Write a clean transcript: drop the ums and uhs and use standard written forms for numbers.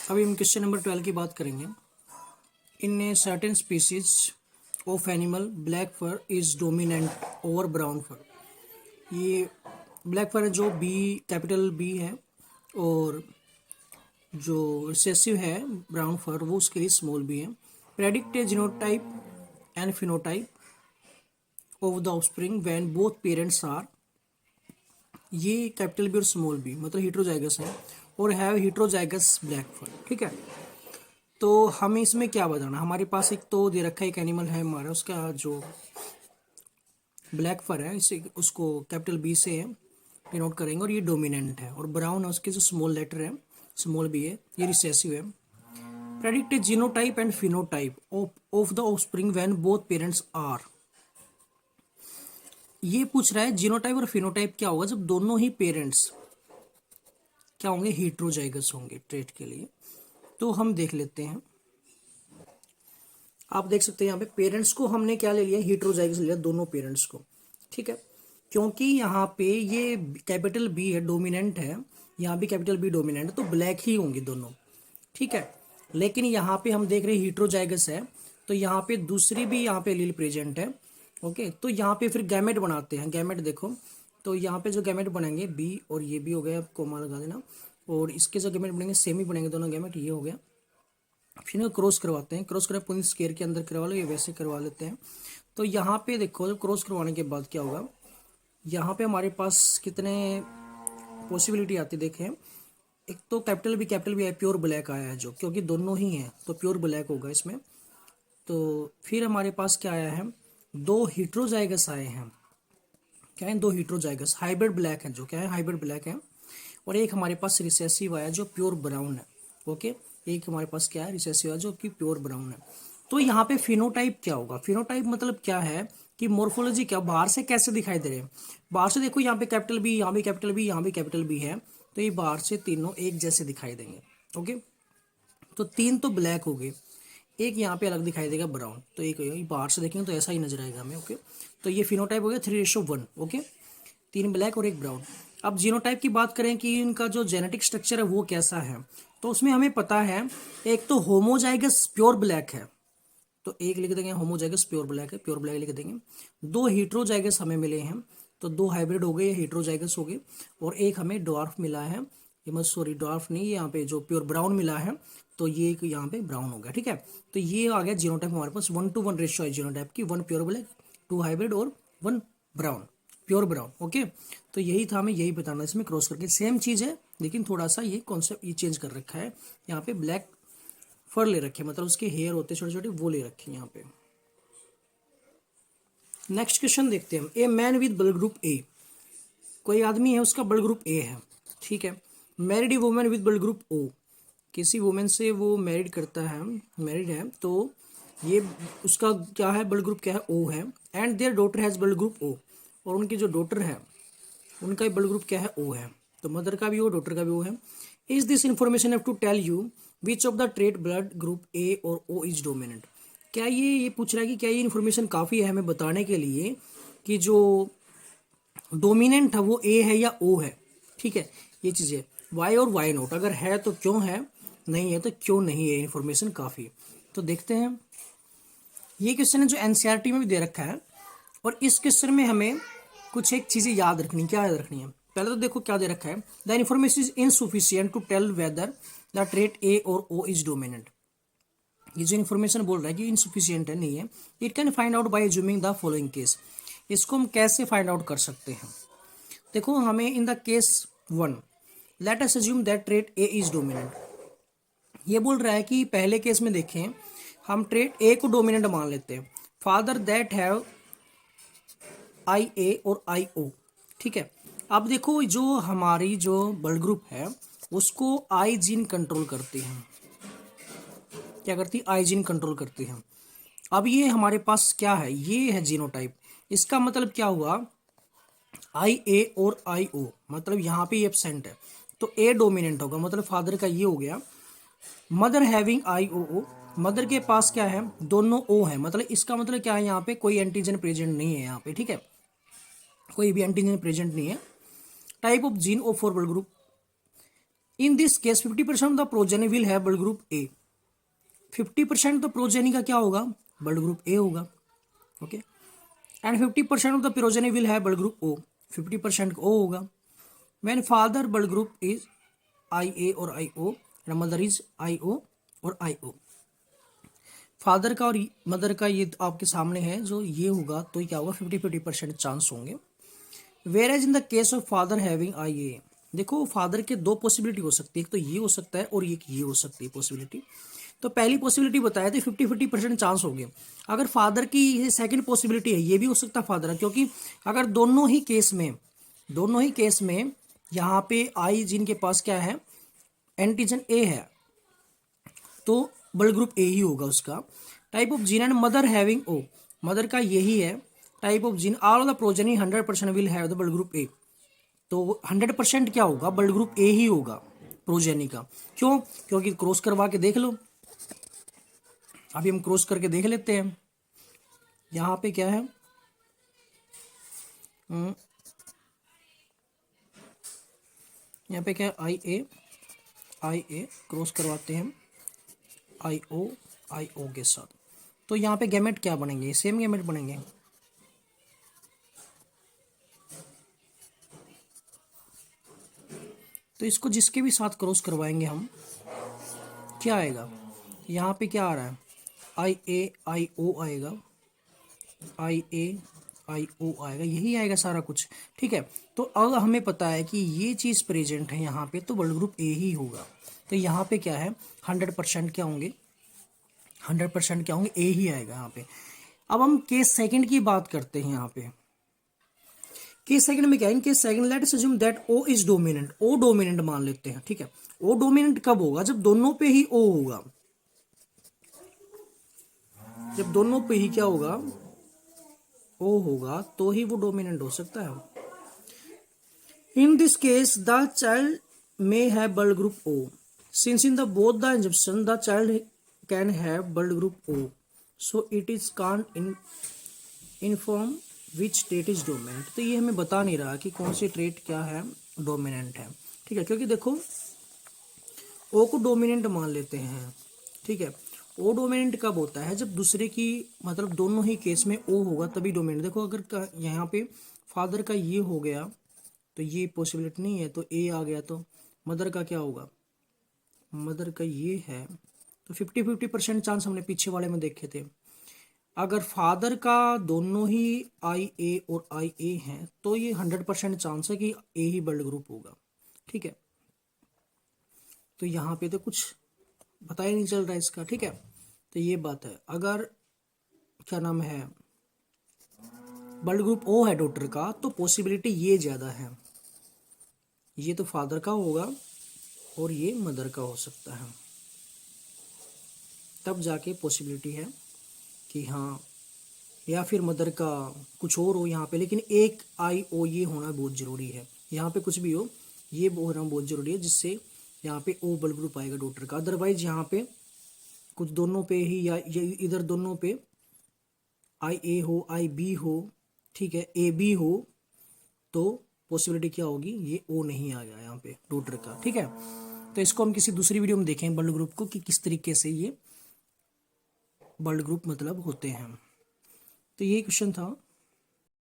अभी हम question number 12 की बात करेंगे। In a certain species of animal black fur is dominant over brown fur. ये ब्लैक फर है जो बी कैपिटल बी है, और जो रिसेसिव है ब्राउन फर वो उसके लिए स्मॉल बी है। Predict a genotype and phenotype of the offspring when both parents are, ये कैपिटल बी और स्मॉल बी मतलब हीट्रोजाइगस है और हैव हीट्रोजाइगस ब्लैक फर। ठीक है, तो हमें इसमें क्या बताना, हमारे पास एक तो दे रखा है एक एनिमल है हमारा, उसका जो ब्लैक फर है इसे उसको कैपिटल बी से डिनोट करेंगे और ये डोमिनेंट है, और ब्राउन है उसके जो स्मॉल लेटर है स्मॉल बी है, ये रिसेसिव है। Predict a genotype and phenotype of the offspring when both parents are. ये पूछ रहा है जीनोटाइप और फिनोटाइप क्या होगा जब दोनों ही पेरेंट्स क्या होंगे, हीट्रोजाइगस होंगे ट्रेट के लिए। तो हम देख लेते हैं, आप देख सकते हैं यहाँ पे पेरेंट्स को हमने क्या ले लिया, हीट्रोजाइगस ले लिया दोनों पेरेंट्स को। ठीक है, क्योंकि यहाँ पे ये कैपिटल बी है डोमिनेंट है, यहाँ भी कैपिटल बी डोमिनेंट है, तो ब्लैक ही होंगे दोनों। ठीक है, लेकिन यहाँ पे हम देख रहे हैं हीट्रोजाइगस है, तो यहाँ पे दूसरी भी यहाँ पे एलील प्रेजेंट है। ओके, तो यहाँ पे फिर गैमेट बनाते हैं, गैमेट देखो, तो यहाँ पे जो गैमेट बनेंगे बी और ये भी हो गया, कोमा लगा देना, और इसके जो गैमेट बनेंगे सेम ही बनेंगे दोनों गैमेट, ये हो गया। फिर क्रॉस करवाते हैं, क्रॉस करें पूरी स्केयर के अंदर करवा लो, ये वैसे करवा लेते हैं। तो यहाँ पे देखो क्रॉस करवाने के बाद क्या होगा, यहाँ पे हमारे पास कितने पॉसिबिलिटी आती देखें। एक तो कैपिटल भी है, प्योर ब्लैक आया है जो, क्योंकि दोनों ही हैं तो प्योर ब्लैक होगा इसमें। तो फिर हमारे पास क्या आया है, दो हीट्रोजाइगस आए हैं। क्या है, दो हीट्रोजाइगस हाइब्रिड ब्लैक है, जो क्या है हाइब्रिड ब्लैक है, और एक हमारे पास रिसेसिव आया जो प्योर ब्राउन है। ओके, एक हमारे पास क्या है रिसेसिव आया जो कि प्योर ब्राउन है। तो यहाँ पे फिनोटाइप क्या होगा, फिनोटाइप मतलब क्या है कि मोर्फोलॉजी क्या बाहर से कैसे दिखाई दे रहे हैं। बाहर से देखो यहाँ पे कैपिटल बी, यहाँ भी कैपिटल बी, यहाँ भी कैपिटल बी है, तो ये बाहर से तीनों एक जैसे दिखाई देंगे। ओके, तो तीन तो ब्लैक हो गए, एक यहाँ पे अलग दिखाई देगा ब्राउन, तो एक बाहर से देखेंगे तो ऐसा ही नजर आएगा हमें। ओके, तो ये फिनोटाइप हो गया 3:1। ओके, तीन ब्लैक और एक ब्राउन। अब जीनोटाइप की बात करें कि इनका जो जेनेटिक स्ट्रक्चर है वो कैसा है, तो उसमें हमें पता है एक तो होमोजाइगस प्योर ब्लैक है, तो एक लिख देंगे होमोजाइगस प्योर ब्लैक है, प्योर ब्लैक लिख देंगे। दो हीट्रोजाइगस हमें मिले हैं, तो दो हाइब्रिड हो गए हीट्रोजाइगस हो गए, और एक हमें डॉर्फ मिला है, ये मत सॉरी डॉर्फ नहीं, यहाँ पे जो प्योर ब्राउन मिला है, तो ये यहाँ पे ब्राउन हो गया। ठीक है, तो ये आ गया जीनोटाइप हमारे पास 1:1 रेशियो है जीनोटाइप की, 1 प्योर ब्लैक, 2 हाइब्रिड और 1 ब्राउन, प्योर ब्राउन। ओके, तो यही था, हमें यही बताना, इसमें क्रॉस करके सेम चीज़ है, लेकिन थोड़ा सा ये कॉन्सेप्ट ये चेंज कर रखा है। यहाँ पे ब्लैक फर ले रखे, मतलब उसके हेयर होते छोटे छोटे वो ले रखे यहाँ पे। नेक्स्ट क्वेश्चन देखते हैं हम। A man with blood group ए, कोई आदमी है उसका ब्लड ग्रुप ए है। ठीक है, married a women with blood group O, किसी वुमेन से वो मैरिड करता है, मैरिड है, तो ये उसका क्या है ब्लड ग्रुप क्या है, ओ है। And their daughter has blood group O, और उनकी जो डॉटर है उनका ब्लड ग्रुप क्या है, ओ है, तो मदर का भी ओ डॉटर का भी ओ है। Is this information have to tell you which of the trait blood group A और ओ इज डोमिनेंट। क्या ये पूछ रहा है कि क्या ये इन्फॉर्मेशन काफ़ी है हमें बताने के लिए कि जो डोमिनेंट है वो ए है या ओ है। ठीक है, ये चीज़ें वाई और वाई नोट, अगर है तो क्यों है, नहीं है तो क्यों नहीं है, इन्फॉर्मेशन काफ़ी। तो देखते हैं, ये क्वेश्चन है जो एनसीईआरटी में भी दे रखा है, और इस क्वेश्चन में हमें कुछ एक चीज़ें याद रखनी, क्या याद रखनी है। पहले तो देखो क्या दे रखा है, the information is insufficient to tell whether the trait A और ओ इज डोमिनेंट। ये जो इन्फॉर्मेशन बोल रहा है कि इनसुफिशियंट है, नहीं है। It can find out by assuming the following case, इसको हम कैसे फाइंड आउट कर सकते हैं। देखो हमें इन the case 1 late us assume that trait A is dominant. ये बोल रहा है कि पहले केस में देखें हम ट्रेट ए को डोमिनेंट मान लेते हैं, father that have I A और आई ओ। ठीक है, अब देखो जो हमारी जो ब्लड ग्रुप है उसको आई जीन कंट्रोल करती है, क्या करती है, आई जीन कंट्रोल करती है। अब ये हमारे पास क्या है, ये है जीनोटाइप, इसका मतलब क्या हुआ, आई ए और आई ओ, मतलब यहाँ पे एब्सेंट है, तो ए डोमिनेंट होगा, मतलब फादर का ये हो गया। Mother having I O O, mother के पास क्या है, दोनों ओ है, मतलब इसका मतलब क्या है, यहाँ पे कोई एंटीजन प्रेजेंट नहीं है, यहाँ पे ठीक है, कोई भी एंटीजन प्रेजेंट नहीं है। Type of gene O for blood group, in this case 50% of the progeny will have blood group A. 50% तो प्रोजेनी का क्या होगा, ब्लड ग्रुप ए होगा। Okay, and 50% of the progeny will have blood group O. 50% O होगा। When father blood group is I A और I O, mother is I ओ और I O. Father का और मदर का ये आपके सामने है, जो ये होगा तो क्या होगा, 50-50% चांस होंगे। Whereas in the case of father having I A, देखो फादर के दो पॉसिबिलिटी हो सकती है, एक तो ये हो सकता है और एक ये हो सकती है पॉसिबिलिटी। तो पहली पॉसिबिलिटी बताया तो 50-50% चांस हो गए। अगर फादर की ये सेकंड पॉसिबिलिटी है, ये भी हो सकता है फादर है, क्योंकि अगर दोनों ही केस में यहाँ पे आई जिनके पास क्या है, एंटीजन ए है, तो ब्लड ग्रुप ए ही होगा उसका। Type of gene and mother having O, mother का यही है type of gene. All of the progeny 100% will have the blood group A. तो 100% क्या होगा, ब्लड ग्रुप ए ही होगा प्रोजेनी का। क्यों, क्योंकि क्रॉस करवा के देख लो, अभी हम क्रॉस करके देख लेते हैं। यहाँ पे क्या है, यहाँ पे क्या है, आई ए क्रॉस करवाते हैं आई ओ के साथ। तो यहाँ पे गैमेट क्या बनेंगे, सेम गैमेट बनेंगे। तो इसको जिसके भी साथ क्रॉस करवाएंगे हम, क्या आएगा, यहाँ पे क्या आ रहा है, आई ए आई ओ आएगा, आई ए आई ओ आएगा, यही आएगा सारा कुछ। ठीक है, तो अब हमें पता है कि ये चीज़ प्रेजेंट है यहाँ पे, तो ब्लड ग्रुप ए ही होगा। तो यहाँ पे क्या है, 100% क्या होंगे, 100% क्या होंगे, ए ही आएगा यहाँ पे। अब हम केस सेकंड की बात करते हैं। यहाँ पे केस सेकंड में क्या है, in case second let us assume that O is dominant, O dominant मान लेते हैं। ठीक है, ओ डोमिनेंट कब होगा, जब दोनों पे ही ओ होगा, जब दोनों पे ही क्या होगा, ओ होगा, तो ही वो डोमिनेंट हो सकता है। In this case the child may have blood group O, since in the both the injection the child can have blood group O, so it is can't inform which trait is dominant. तो ये हमें बता नहीं रहा कि कौन सी trait क्या है, डोमिनेंट है। ठीक है, क्योंकि देखो ओ को डोमिनेंट मान लेते हैं। ठीक है, ओ डोमिनेंट कब होता है, जब दूसरे की मतलब दोनों ही केस में ओ होगा तभी डोमिनेंट। देखो अगर यहाँ पे फादर का ये हो गया तो ये पॉसिबिलिटी नहीं है, तो ए आ गया, तो मदर का क्या होगा, मदर का ये है, तो 50-50% चांस हमने पीछे वाले में देखे थे। अगर फादर का दोनों ही आई ए और आई ए हैं, तो ये 100% चांस है कि ए ही ब्लड ग्रुप होगा। ठीक है, तो यहाँ पे तो कुछ पता ही नहीं चल रहा है इसका। ठीक है, तो ये बात है। अगर क्या नाम है, ब्लड ग्रुप ओ है डॉटर का, तो पॉसिबिलिटी ये ज़्यादा है, ये तो फादर का होगा और ये मदर का हो सकता है, तब जाके पॉसिबिलिटी है कि हाँ, या फिर मदर का कुछ और हो यहाँ पे, लेकिन एक आई ओ ये होना बहुत ज़रूरी है। यहाँ पे कुछ भी हो, ये होना बहुत ज़रूरी है, जिससे यहाँ पे ओ ब्लड ग्रुप आएगा डॉटर का। अदरवाइज यहाँ पे कुछ दोनों पे ही, या इधर दोनों पे आई ए हो, आई बी हो, ठीक है, ए बी हो, तो पॉसिबिलिटी क्या होगी, ये ओ नहीं आ गया यहाँ पे डॉटर का। ठीक है, तो इसको हम किसी दूसरी वीडियो में देखें ब्लड ग्रुप को, कि किस तरीके से ये ब्लड ग्रुप मतलब होते हैं। तो ये क्वेश्चन था।